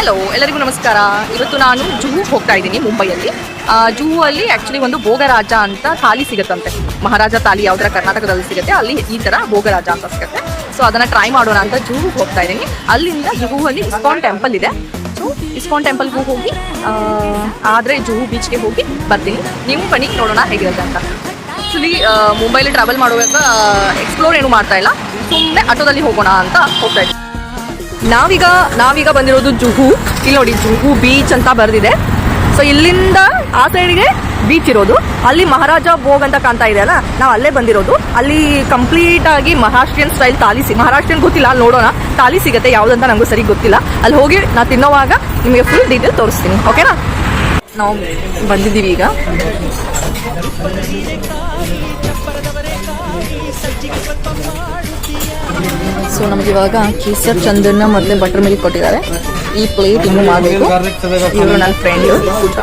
Hello, ಎಲ್ಲರಿಗೂ ನಮಸ್ಕಾರ. ಇವತ್ತು ನಾನು ಜುಹು ಹೋಗ್ತಾ ಇದ್ದೀನಿ, ಮುಂಬೈಯಲ್ಲಿ. ಜುಹು ಅಲ್ಲಿ ಆ್ಯಕ್ಚುಲಿ ಒಂದು ಭೋಗರಾಜ ಅಂತ ಥಾಲಿ ಸಿಗುತ್ತಂತೆ. ಮಹಾರಾಜ ಥಾಲಿ ಯಾವ ಥರ ಕರ್ನಾಟಕದಲ್ಲಿ ಸಿಗುತ್ತೆ, ಅಲ್ಲಿ ಈ ಥರ ಭೋಗರಾಜ ಅಂತ ಸಿಗುತ್ತೆ. ಸೊ ಅದನ್ನು ಟ್ರೈ ಮಾಡೋಣ ಅಂತ ಜುಹು ಹೋಗ್ತಾ ಇದ್ದೀನಿ. ಅಲ್ಲಿಂದ ಜುಹುವಲ್ಲಿ ಇಸ್ಕಾನ್ ಟೆಂಪಲ್ ಇದೆ. ಸೊ ಇಸ್ಕಾನ್ ಟೆಂಪಲ್ಗೂ ಹೋಗಿ ಆದರೆ ಜುಹು ಬೀಚ್ಗೆ ಹೋಗಿ ಬರ್ತೀನಿ. ನೀವು ಬನ್ನಿ, ನೋಡೋಣ ಹೇಗಿರುತ್ತೆ ಅಂತ. ಆ್ಯಕ್ಚುಲಿ ಮುಂಬೈಲಿ ಟ್ರಾವೆಲ್ ಮಾಡುವಾಗ ಎಕ್ಸ್ಪ್ಲೋರ್ ಏನು ಮಾಡ್ತಾ ಇಲ್ಲ, ಸುಮ್ಮನೆ ಆಟೋದಲ್ಲಿ ಹೋಗೋಣ ಅಂತ ಹೋಗ್ತಾ ಇದ್ದೀನಿ. ನಾವೀಗ ಬಂದಿರೋದು ಜುಹು. ಇಲ್ಲಿ ನೋಡಿ, ಜುಹು ಬೀಚ್ ಅಂತ ಬರೆದಿದೆ. ಸೊ ಇಲ್ಲಿಂದ ಆ ಸೈಡ್ಗೆ ಬೀಚ್ ಇರೋದು. ಅಲ್ಲಿ ಮಹಾರಾಜ ಭೋಗ್ ಅಂತ ಕಾಣ್ತಾ ಇದೆ ಅಲ್ಲ, ನಾವು ಅಲ್ಲೇ ಬಂದಿರೋದು. ಅಲ್ಲಿ ಕಂಪ್ಲೀಟ್ ಆಗಿ ಮಹಾರಾಷ್ಟ್ರೀಯನ್ ಸ್ಟೈಲ್ ಥಾಲಿ ಮಹಾರಾಷ್ಟ್ರೀಯನ್ ಗೊತ್ತಿಲ್ಲ, ಅಲ್ಲಿ ನೋಡೋಣ ಥಾಲಿ ಸಿಗುತ್ತೆ ಯಾವುದಂತ ನನಗೂ ಸರಿ ಗೊತ್ತಿಲ್ಲ. ಅಲ್ಲಿ ಹೋಗಿ ನಾ ತಿನ್ನೋವಾಗ ನಿಮಗೆ ಫುಲ್ ಡೀಟೇಲ್ ತೋರಿಸ್ತೀನಿ, ಓಕೆನಾ? ನಾವು ಬಂದಿದ್ದೀವಿ ಈಗ. ಸೊ ನಮಗೆ ಇವಾಗ ಕೇಸರ್ ಚಂದನ್ನ ಮೊದಲೇ ಬಟರ್ ಮಿಲ್ಕ್ ಕೊಟ್ಟಿದ್ದಾರೆ. ಈ ಪ್ಲೇಟ್ ಇನ್ನೂ ಮಾಡಬೇಕು. ಇವರು ನನ್ನ ಫ್ರೆಂಡು ಊಟ.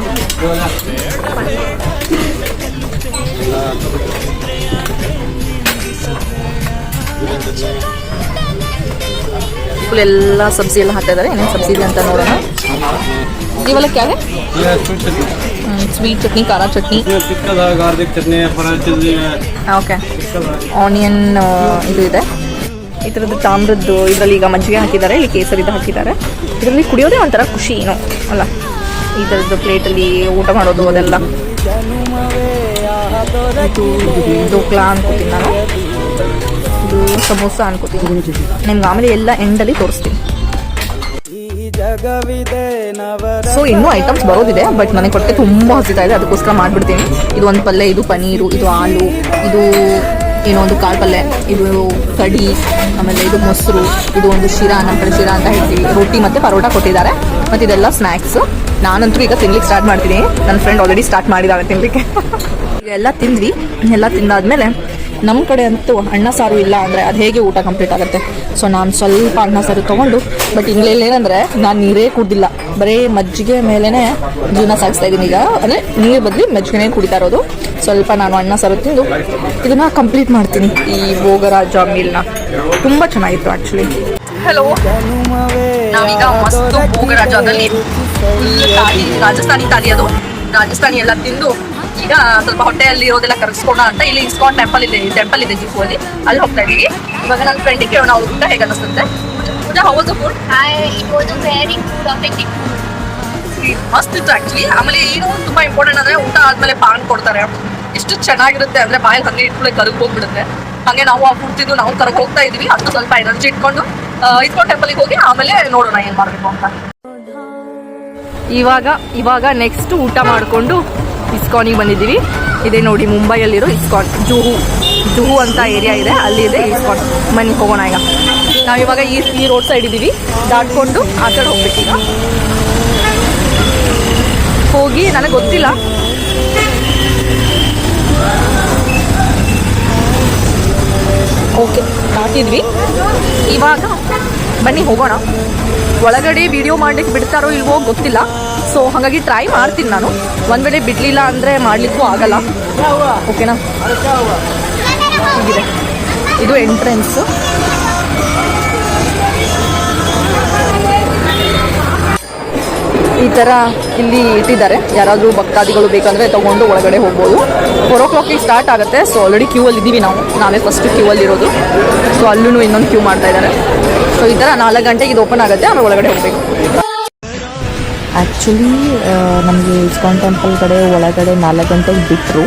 ಫುಲ್ ಎಲ್ಲ ಸಬ್ಜಿ ಎಲ್ಲ ಹಾಕ್ತಾ ಇದ್ದಾರೆ. ಏನೇನು ಸಬ್ಜಿ ಇದೆ ಅಂತ ನೋಡೋಣ. ಇವೆಲ್ಲ ಕ್ಯಾವೆ? ಸ್ವೀಟ್ ಚಟ್ನಿ, ಖಾರ ಚಟ್ನಿ, ಓಕೆ, ಆನಿಯನ್ ಇದು ಇದೆ. ಈ ಥರದ್ದು ತಾಮ್ರದ್ದು ಇದರಲ್ಲಿ ಈಗ ಮಜ್ಜಿಗೆ ಹಾಕಿದ್ದಾರೆ. ಇಲ್ಲಿ ಕೇಸರಿದು ಹಾಕಿದ್ದಾರೆ. ಇದರಲ್ಲಿ ಕುಡಿಯೋದೇ ಒಂಥರ ಖುಷಿ ಏನೋ ಅಲ್ಲ, ಈ ಥರದ್ದು ಪ್ಲೇಟಲ್ಲಿ ಊಟ ಮಾಡೋದು ಅದೆಲ್ಲ. ಇದು ಡೋಕ್ಲಾ ಅನ್ಕೋತೀನಿ ನಾನು, ಇದು ಸಮೋಸ ಅನ್ಕೋತೀನಿ. ನಿಮ್ಗೆ ಆಮೇಲೆ ಎಲ್ಲ ಎಂಡಲ್ಲಿ ತೋರಿಸ್ತೀನಿ. ಸೊ ಇನ್ನೂ ಐಟಮ್ಸ್ ಬರೋದಿದೆ, ಬಟ್ ನನಗೆ ಹೊಟ್ಟೆ ತುಂಬ ಹಸಿತಾ ಇದೆ, ಅದಕ್ಕೋಸ್ಕರ ಮಾಡಿಬಿಡ್ತೀನಿ. ಇದು ಒಂದು ಪಲ್ಯ, ಇದು ಪನ್ನೀರು, ಇದು ಹಾಲು, ಇದು ಏನೋ ಒಂದು ಕಾಳು ಪಲ್ಯ, ಇದು ಕಡಿ, ಆಮೇಲೆ ಇದು ಮೊಸರು, ಇದು ಒಂದು ಶಿರಾ, ನಮ್ಮ ಕಡೆ ಶಿರಾ ಅಂತ ಹೇಳ್ತೀವಿ. ರೊಟ್ಟಿ ಮತ್ತು ಪರೋಟ ಕೊಟ್ಟಿದ್ದಾರೆ. ಮತ್ತು ಇದೆಲ್ಲ ಸ್ನ್ಯಾಕ್ಸು. ನಾನಂತೂ ಈಗ ತಿನ್ಲಿಕ್ಕೆ ಸ್ಟಾರ್ಟ್ ಮಾಡ್ತೀನಿ. ನನ್ನ ಫ್ರೆಂಡ್ ಆಲ್ರೆಡಿ ಸ್ಟಾರ್ಟ್ ಮಾಡಿದ್ದಾಳೆ ತಿನ್ಲಿಕ್ಕೆ. ಎಲ್ಲ ತಿಂದ್ವಿ. ಎಲ್ಲ ತಿಂದಾದ್ಮೇಲೆ ನಮ್ಮ ಕಡೆ ಅಂತೂ ಅನ್ನ ಸಾರು ಇಲ್ಲ ಅಂದರೆ ಅದು ಹೇಗೆ ಊಟ ಕಂಪ್ಲೀಟ್ ಆಗುತ್ತೆ. ಸೊ ನಾನು ಸ್ವಲ್ಪ ಅನ್ನ ಸಾರು ತೊಗೊಂಡು, ಬಟ್ ಇಂಗ್ಲೆಂಡ್ ಏನಂದರೆ ನಾನು ನೀರೇ ಕುಡ್ದಿಲ್ಲ, ಬರೀ ಮಜ್ಜಿಗೆ ಮೇಲೇ ಜೀವನ ಸಾಗಿಸ್ತಾ ಇದ್ದೀನಿ ಈಗ. ಅಂದರೆ ನೀರು ಬದಲಿ ಮಜ್ಜಿಗೆನೇ ಕುಡಿತಾ ಇರೋದು. ಸ್ವಲ್ಪ ನಾನು ಅನ್ನ ಸಾರು ತಿಂದು ಇದನ್ನು ಕಂಪ್ಲೀಟ್ ಮಾಡ್ತೀನಿ, ಈ ಭೋಗರಾಜ ಮೀಲ್ನ. ತುಂಬ ಚೆನ್ನಾಗಿತ್ತು ಆ್ಯಕ್ಚುಲಿ. ಹಲೋ, ನಾವೀಗ ಮಸ್ತು ಭೋಗರಾಜದಲ್ಲಿ ಫುಲ್ ತಾಲಿ, ರಾಜಸ್ಥಾನಿ ತಾಲಿ, ಅದು ರಾಜಸ್ಥಾನಿ ಎಲ್ಲ ತಿಂದು ಈಗ ಸ್ವಲ್ಪ ಹೊಟ್ಟೆಯಲ್ಲಿ ಇರೋದೆಲ್ಲ ಕರಗಿಸ್ಕೋಣ ಅಂತ ಇಲ್ಲಿ ಇಸ್ಕಾನ್ ಟೆಂಪಲ್ ಇದೆ ಜುಹುವಲ್ಲಿ, ಅಲ್ಲಿ ಹೋಗ್ತಾ ಇದೀವಿ. ಇವಾಗ ನನ್ನ ಫ್ರೆಂಡಿಗೆ ಕೇಳೋಣ ಅವ್ರ ಊಟ ಹೇಗೆ ಅನಿಸುತ್ತೆ. Pooja, how was the food? It was a very good, authentic food. ಮಸ್ತ್ ಇತ್ತು ಆಕ್ಚುಲಿ. ಆಮೇಲೆ ಏನು ತುಂಬಾ ಇಂಪಾರ್ಟೆಂಟ್ ಅಂದ್ರೆ ಊಟ ಆದ್ಮೇಲೆ ಪಾನ್ ಕೊಡ್ತಾರೆ. ಎಷ್ಟು ಚೆನ್ನಾಗಿರುತ್ತೆ ಅಂದ್ರೆ ಬಾಯಲ್ಲಿ ಹಂಗೆ ಇಟ್ಕೊಳ್ಳೆ ಕರಗ್ ಹೋಗ್ಬಿಡುತ್ತೆ. ಹಾಗೆ ನಾವು ಆ ಫುಡ್ ತಿಂದು ನಾವು ಕರಗ್ ಹೋಗ್ತಾ ಇದೀವಿ. ಅದು ಸ್ವಲ್ಪ ಎನರ್ಜಿ ಇಟ್ಕೊಂಡು ಇಸ್ಕಾನ್ ಟೆಂಪಲ್ಗೆ ಹೋಗಿ ಆಮೇಲೆ ನೋಡೋಣ ಏನ್ ಮಾಡ್ಬೇಕು ಅಂತ. ಇವಾಗ ನೆಕ್ಸ್ಟ್ ಊಟ ಮಾಡಿಕೊಂಡು ಇಸ್ಕಾನಿಗೆ ಬಂದಿದ್ದೀವಿ. ಇದೇ ನೋಡಿ, ಮುಂಬೈಯಲ್ಲಿರೋ ಇಸ್ಕಾನ್. ಜುಹು ಅಂತ ಏರಿಯಾ ಇದೆ, ಅಲ್ಲಿ ಇದೆ ಇಸ್ಕಾನ್. ಮನೆಗೆ ಹೋಗೋಣ ಈಗ. ನಾವಿವಾಗ ಈ ರೋಡ್ ಸೈಡ್ ಇದ್ದೀವಿ, ದಾಟ್ಕೊಂಡು ಆ ಕಡೆ ಹೋಗ್ಬೇಕೀಗ. ಹೋಗಿ ನನಗೆ ಗೊತ್ತಿಲ್ಲ, ಓಕೆ ದಾಟಿದ್ವಿ. ಇವಾಗ ಬನ್ನಿ ಹೋಗೋಣ. ಒಳಗಡೆ ವಿಡಿಯೋ ಮಾಡ್ಲಿಕ್ಕೆ ಬಿಡ್ತಾರೋ ಇಲ್ವೋ ಗೊತ್ತಿಲ್ಲ. ಸೊ ಹಾಗಾಗಿ ಟ್ರೈ ಮಾಡ್ತೀನಿ ನಾನು. ಒಂದು ವೇಳೆ ಬಿಡಲಿಲ್ಲ ಅಂದರೆ ಮಾಡಲಿಕ್ಕೂ ಆಗಲ್ಲ, ಓಕೆನಾ? ಹೀಗಿದೆ, ಇದು ಎಂಟ್ರೆನ್ಸು. ಈ ಥರ ಇಲ್ಲಿ ಇಟ್ಟಿದ್ದಾರೆ. ಯಾರಾದರೂ ಭಕ್ತಾದಿಗಳು ಬೇಕಂದರೆ ತೊಗೊಂಡು ಒಳಗಡೆ ಹೋಗ್ಬೋದು. 4 o'clock ಸ್ಟಾರ್ಟ್ ಆಗುತ್ತೆ. ಸೊ ಆಲ್ರೆಡಿ ಕ್ಯೂವಲ್ಲಿ ಇದ್ದೀವಿ ನಾವೇ ಫಸ್ಟ್ ಕ್ಯೂವಲ್ಲಿ ಇರೋದು. ಸೊ ಅಲ್ಲೂ ಇನ್ನೊಂದು ಕ್ಯೂ ಮಾಡ್ತಾ ಇದ್ದಾರೆ. ಸೊ ಈ ಥರ 4 ಗಂಟೆಗೆ ಇದು ಓಪನ್ ಆಗುತ್ತೆ, ಆಮೇಲೆ ಒಳಗಡೆ ಹೋಗಬೇಕು. ಆ್ಯಕ್ಚುಲಿ ನಮಗೆ ಇಸ್ಕಾನ್ ಟೆಂಪಲ್ ಕಡೆ ಒಳಗಡೆ 4 ಗಂಟೆಗೆ ಬಿಟ್ಟರು.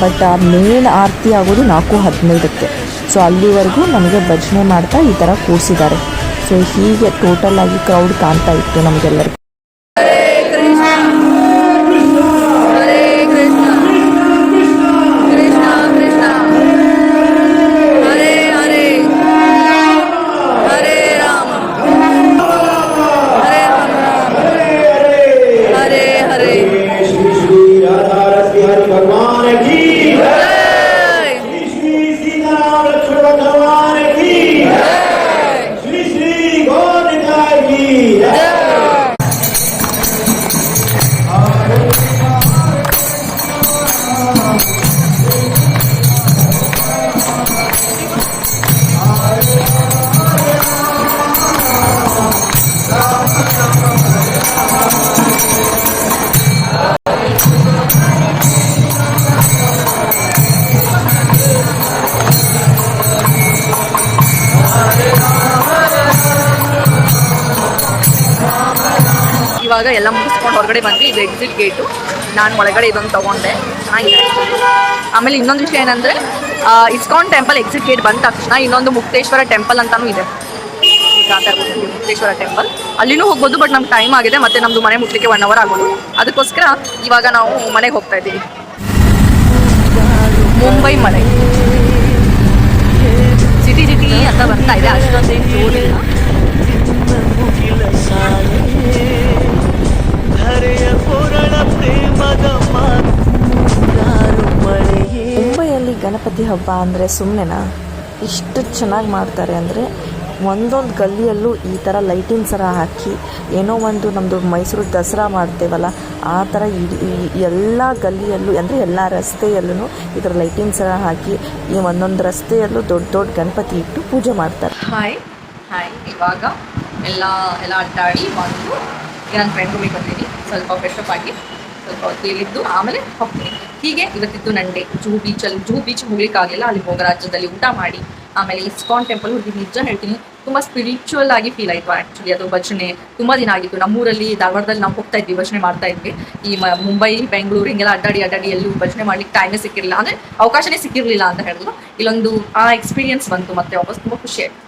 ಬಟ್ ಆ ಮೇನ್ ಆರತಿ ಆಗೋದು 4:15ಕ್ಕೆ. ಸೊ ಅಲ್ಲಿವರೆಗೂ ನಮಗೆ ಭಜನೆ ಮಾಡ್ತಾ ಈ ಥರ ಕೂರಿಸಿದ್ದಾರೆ. ಸೊ ಹೀಗೆ ಟೋಟಲ್ ಆಗಿ ಕ್ರೌಡ್ ಕಾಣ್ತಾ ಇತ್ತು ನಮಗೆಲ್ಲರಿಗೂ. ಇವಾಗ ಎಲ್ಲ ಮುಗಿಸ್ಕೊಂಡು ಹೊರಗಡೆ ಬಂದ್ವಿ. ಇದು ಎಕ್ಸಿಟ್ ಗೇಟು. ನಾನು ಒಳಗಡೆ ಇದೊಂದು ತೊಗೊಂಡೆ, ಚೆನ್ನಾಗಿದೆ. ಆಮೇಲೆ ಇನ್ನೊಂದು ವಿಷಯ ಏನಂದರೆ, ಇಸ್ಕಾನ್ ಟೆಂಪಲ್ ಎಕ್ಸಿಟ್ ಗೇಟ್ ಬಂದ ತಕ್ಷಣ ಇನ್ನೊಂದು ಮುಕ್ತೇಶ್ವರ ಟೆಂಪಲ್ ಅಂತಲೂ ಇದೆ. ಮುಕ್ತೇಶ್ವರ ಟೆಂಪಲ್ ಅಲ್ಲಿನೂ ಹೋಗ್ಬೋದು, ಬಟ್ ನಮ್ಗೆ ಟೈಮ್ ಆಗಿದೆ, ಮತ್ತು ನಮ್ಮದು ಮನೆ ಮುಟ್ಲಿಕ್ಕೆ 1 hour ಆಗೋದು. ಅದಕ್ಕೋಸ್ಕರ ಇವಾಗ ನಾವು ಮನೆಗೆ ಹೋಗ್ತಾ ಇದ್ದೀವಿ. ಮುಂಬೈ ಮನೆ ಸಿಟಿ ಅಂತ ಬರ್ತಾ ಇದೆ, ಅಷ್ಟೊಂದೇನು ಜೋರಿಲ್ಲ. ಮುಂಬೈಯಲ್ಲಿ ಗಣಪತಿ ಹಬ್ಬ ಅಂದರೆ ಸುಮ್ಮನೆನಾ? ಇಷ್ಟು ಚೆನ್ನಾಗಿ ಮಾಡ್ತಾರೆ ಅಂದರೆ, ಒಂದೊಂದು ಗಲ್ಲಿಯಲ್ಲೂ ಈ ಥರ ಲೈಟಿಂಗ್ ಸರ ಹಾಕಿ, ಏನೋ ಒಂದು ನಮ್ಮದು ಮೈಸೂರು ದಸರಾ ಮಾಡ್ತೇವಲ್ಲ ಆ ಥರ ಎಲ್ಲ ಗಲ್ಲಿಯಲ್ಲೂ ಅಂದರೆ ಎಲ್ಲ ರಸ್ತೆಯಲ್ಲೂ ಈ ಥರ ಲೈಟಿಂಗ್ ಸರ ಹಾಕಿ ಈ ಒಂದೊಂದು ರಸ್ತೆಯಲ್ಲೂ ದೊಡ್ಡ ದೊಡ್ಡ ಗಣಪತಿ ಇಟ್ಟು ಪೂಜೆ ಮಾಡ್ತಾರೆ. ಹಾಯ್ ಇವಾಗ ಎಲ್ಲ ಅಡ್ಡಾಡಿ ಬಂದು ನನ್ನ ಫ್ರೆಂಡ್ ರೂಮಿಗೆ ಬಂದೀನಿ. ಸ್ವಲ್ಪ ಫ್ರೆಶಪ್ ಆಗಿ ಸ್ವಲ್ಪ ಹೊತ್ತು ಇಲ್ಲಿದ್ದು ಆಮೇಲೆ ಹೋಗ್ತೀನಿ. ಹೀಗೆ ಇವತ್ತಿದ್ದು ನಂಡೆ ಜೂಹು ಬೀಚ್ ಹೋಗ್ಲಿಕ್ಕಾಗಲಿಲ್ಲ. ಅಲ್ಲಿ ಭೋಗರಾಜ್ಯದಲ್ಲಿ ಊಟ ಮಾಡಿ ಆಮೇಲೆ ಇಸ್ಕಾನ್ ಟೆಂಪಲ್ ಹೋಗಿ. ನಿಜ ಹೇಳ್ತೀನಿ, ತುಂಬ ಸ್ಪಿರಿಚುವಲ್ ಆಗಿ ಫೀಲ್ ಆಯಿತು. ಆ್ಯಕ್ಚುಲಿ ಅದು ಭಜನೆ ತುಂಬ ದಿನ ಆಗಿತ್ತು. ನಮ್ಮೂರಲ್ಲಿ ಧಾರವಾಡದಲ್ಲಿ ನಾವು ಹೋಗ್ತಾ ಇದ್ವಿ, ಭಜನೆ ಮಾಡ್ತಾ ಇದ್ವಿ. ಈ ಮುಂಬೈ ಬೆಂಗಳೂರು ಹಿಂಗೆಲ್ಲ ಅಡ್ಡಾಡಿ ಎಲ್ಲೂ ಭಜನೆ ಮಾಡ್ಲಿಕ್ಕೆ ಟೈಮೇ ಸಿಕ್ಕಿರಲಿಲ್ಲ, ಅಂದರೆ ಅವಕಾಶನೇ ಸಿಕ್ಕಿರಲಿಲ್ಲ ಅಂತ ಹೇಳಿದ್ರು. ಇಲ್ಲೊಂದು ಆ ಎಕ್ಸ್ಪೀರಿಯನ್ಸ್ ಬಂತು ಮತ್ತೆ ವಾಪಸ್. ತುಂಬ ಖುಷಿ ಆಯಿತು.